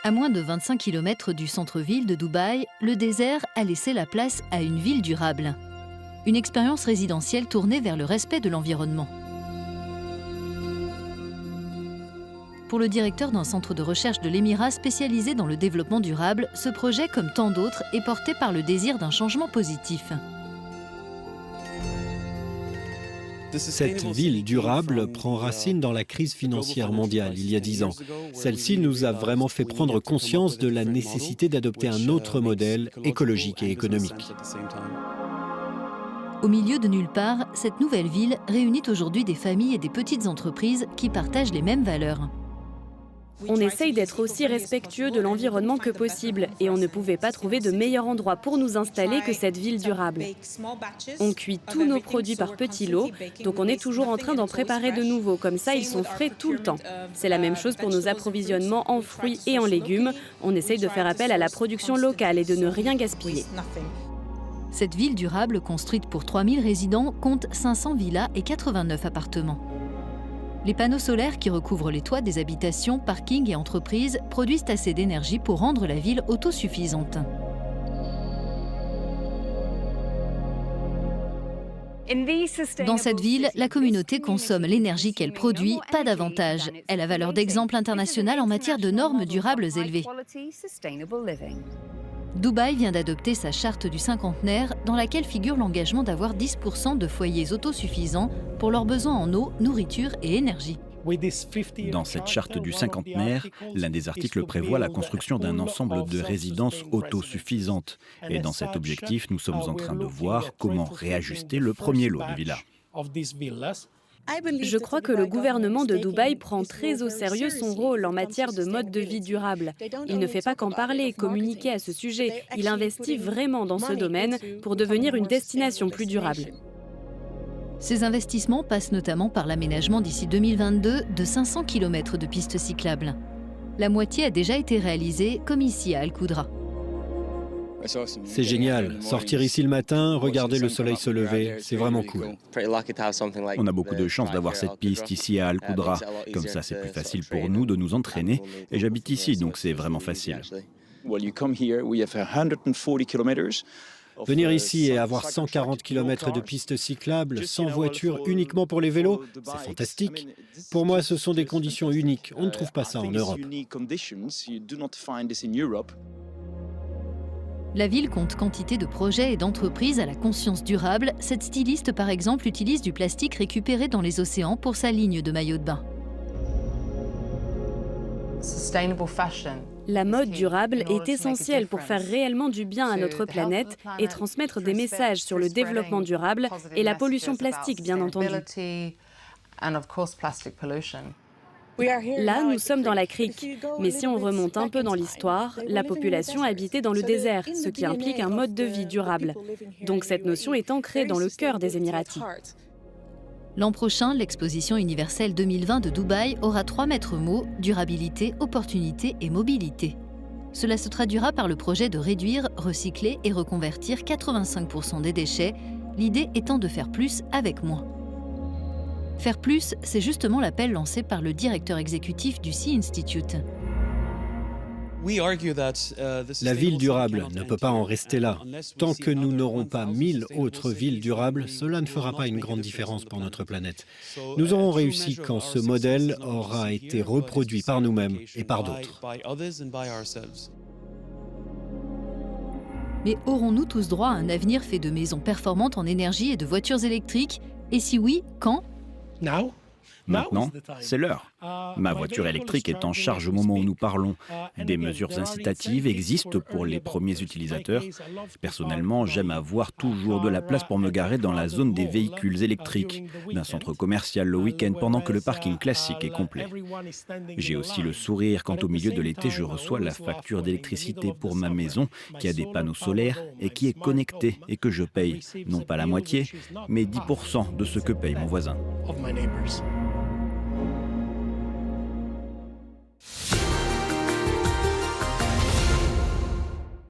À moins de 25 km du centre-ville de Dubaï, le désert a laissé la place à une ville durable. Une expérience résidentielle tournée vers le respect de l'environnement. Pour le directeur d'un centre de recherche de l'Émirat spécialisé dans le développement durable, ce projet, comme tant d'autres, est porté par le désir d'un changement positif. Cette ville durable prend racine dans la crise financière mondiale il y a 10 ans. Celle-ci nous a vraiment fait prendre conscience de la nécessité d'adopter un autre modèle écologique et économique. Au milieu de nulle part, cette nouvelle ville réunit aujourd'hui des familles et des petites entreprises qui partagent les mêmes valeurs. On essaye d'être aussi respectueux de l'environnement que possible et on ne pouvait pas trouver de meilleur endroit pour nous installer que cette ville durable. On cuit tous nos produits par petits lots, donc on est toujours en train d'en préparer de nouveaux, comme ça ils sont frais tout le temps. C'est la même chose pour nos approvisionnements en fruits et en légumes. On essaye de faire appel à la production locale et de ne rien gaspiller. Cette ville durable, construite pour 3000 résidents, compte 500 villas et 89 appartements. Les panneaux solaires qui recouvrent les toits des habitations, parkings et entreprises produisent assez d'énergie pour rendre la ville autosuffisante. Dans cette ville, la communauté consomme l'énergie qu'elle produit, pas davantage. Elle a valeur d'exemple international en matière de normes durables élevées. Dubaï vient d'adopter sa charte du cinquantenaire dans laquelle figure l'engagement d'avoir 10% de foyers autosuffisants pour leurs besoins en eau, nourriture et énergie. Dans cette charte du cinquantenaire, l'un des articles prévoit la construction d'un ensemble de résidences autosuffisantes. Et dans cet objectif, nous sommes en train de voir comment réajuster le premier lot de villas. Je crois que le gouvernement de Dubaï prend très au sérieux son rôle en matière de mode de vie durable. Il ne fait pas qu'en parler, communiquer à ce sujet. Il investit vraiment dans ce domaine pour devenir une destination plus durable. Ces investissements passent notamment par l'aménagement d'ici 2022 de 500 km de pistes cyclables. La moitié a déjà été réalisée, comme ici à Al Qoudra. C'est génial. Sortir ici le matin, regarder le soleil se lever, c'est vraiment cool. On a beaucoup de chance d'avoir cette piste ici à Al Qoudra. Comme ça, c'est plus facile pour nous de nous entraîner. Et j'habite ici, donc c'est vraiment facile. Venir ici et avoir 140 km de pistes cyclables, sans voiture, uniquement pour les vélos, c'est fantastique. Pour moi, ce sont des conditions uniques. On ne trouve pas ça en Europe. La ville compte quantité de projets et d'entreprises à la conscience durable. Cette styliste, par exemple, utilise du plastique récupéré dans les océans pour sa ligne de maillots de bain. La mode durable est essentielle pour faire réellement du bien à notre planète et transmettre des messages sur le développement durable et la pollution plastique, bien entendu. Là, nous sommes dans la crique, mais si on remonte un peu dans l'histoire, la population habitait dans le désert, ce qui implique un mode de vie durable. Donc cette notion est ancrée dans le cœur des Émiratis. L'an prochain, l'exposition universelle 2020 de Dubaï aura 3 maîtres mots: durabilité, opportunité et mobilité. Cela se traduira par le projet de réduire, recycler et reconvertir 85% des déchets, l'idée étant de faire plus avec moins. Faire plus, c'est justement l'appel lancé par le directeur exécutif du Sea Institute. La ville durable ne peut pas en rester là. Tant que nous n'aurons pas 1000 autres villes durables, cela ne fera pas une grande différence pour notre planète. Nous aurons réussi quand ce modèle aura été reproduit par nous-mêmes et par d'autres. Mais aurons-nous tous droit à un avenir fait de maisons performantes en énergie et de voitures électriques? Et si oui, quand? Maintenant, c'est l'heure. Ma voiture électrique est en charge au moment où nous parlons. Des mesures incitatives existent pour les premiers utilisateurs. Personnellement, j'aime avoir toujours de la place pour me garer dans la zone des véhicules électriques, d'un centre commercial le week-end pendant que le parking classique est complet. J'ai aussi le sourire quand au milieu de l'été, je reçois la facture d'électricité pour ma maison qui a des panneaux solaires et qui est connectée et que je paye, non pas la moitié, mais 10% de ce que paye mon voisin.